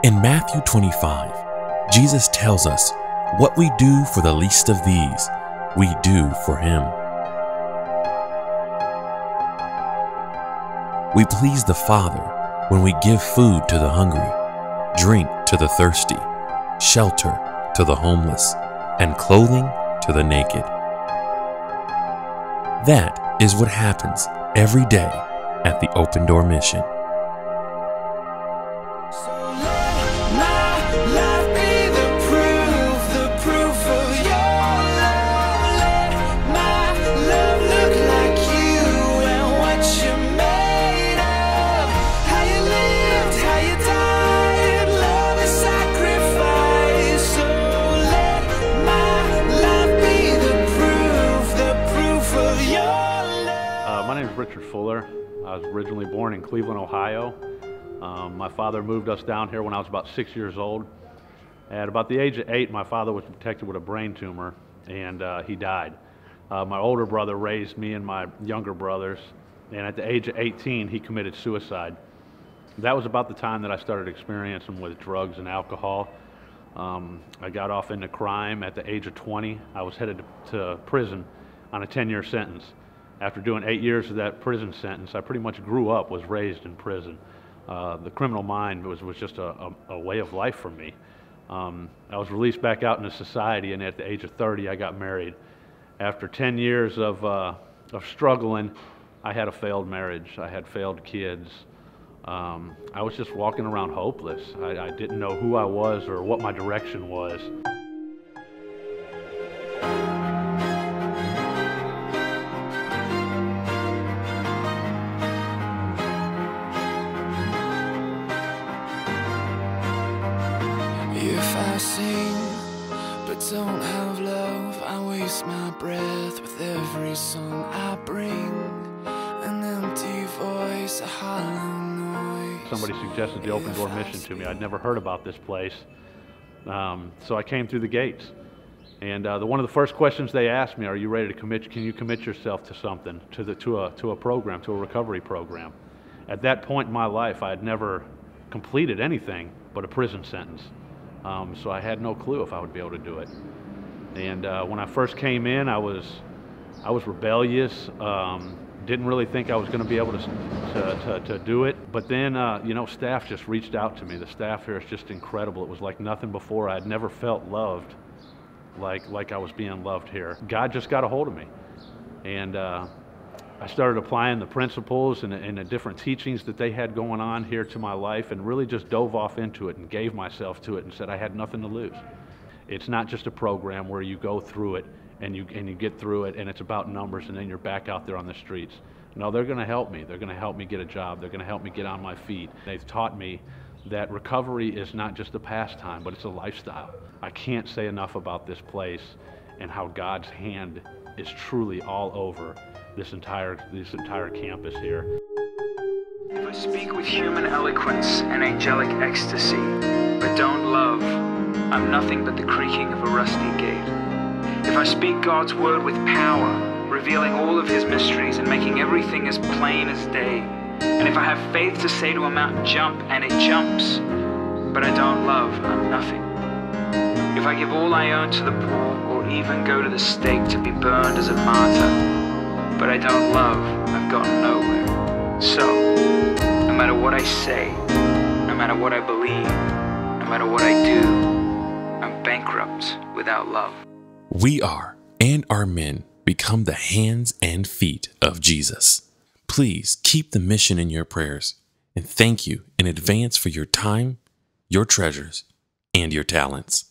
In Matthew 25, Jesus tells us what we do for the least of these, we do for Him. We please the Father when we give food to the hungry, drink to the thirsty, shelter to the homeless, and clothing to the naked. That is what happens every day at the Open Door Mission. I was originally born in Cleveland, Ohio. My father moved us down here when I was about 6 years old. At about the age of 8, my father was detected with a brain tumor, and he died. My older brother raised me and my younger brothers, and at the age of 18, he committed suicide. That was about the time that I started experiencing with drugs and alcohol. I got off into crime at the age of 20. I was headed to prison on a 10-year sentence. After doing 8 years of that prison sentence, I pretty much grew up, was raised in prison. The criminal mind was just a way of life for me. I was released back out into society, and at the age of 30, I got married. After 10 years of struggling, I had a failed marriage. I had failed kids. I was just walking around hopeless. I didn't know who I was or what my direction was. If I sing but don't have love, I waste my breath with every song I bring. An empty voice, a hollow noise. Somebody suggested the Open Door Mission to me. I'd never heard about this place. So I came through the gates. And one of the first questions they asked me, are you ready to commit? Can you commit yourself to something, to a program, to a recovery program? At that point in my life, I had never completed anything but a prison sentence. So I had no clue if I would be able to do it. And when I first came in, I was rebellious. Didn't really think I was going to be able to do it. But then, staff just reached out to me. The staff here is just incredible. It was like nothing before. I had never felt loved like I was being loved here. God just got a hold of me. And I started applying the principles and the different teachings that they had going on here to my life, and really just dove off into it and gave myself to it and said I had nothing to lose. It's not just a program where you go through it and you get through it and it's about numbers and then you're back out there on the streets. No, they're going to help me. They're going to help me get a job. They're going to help me get on my feet. They've taught me that recovery is not just a pastime, but it's a lifestyle. I can't say enough about this place and how God's hand is truly all over this entire campus here. If I speak with human eloquence and angelic ecstasy, but don't love, I'm nothing but the creaking of a rusty gate. If I speak God's word with power, revealing all of His mysteries and making everything as plain as day, and if I have faith to say to a mountain, jump, and it jumps, but I don't love, I'm nothing. If I give all I own to the poor, or even go to the stake to be burned as a martyr, but I don't love, I've gotten nowhere. So, no matter what I say, no matter what I believe, no matter what I do, I'm bankrupt without love. We are, and our men, become the hands and feet of Jesus. Please keep the mission in your prayers, and thank you in advance for your time, your treasures, and your talents.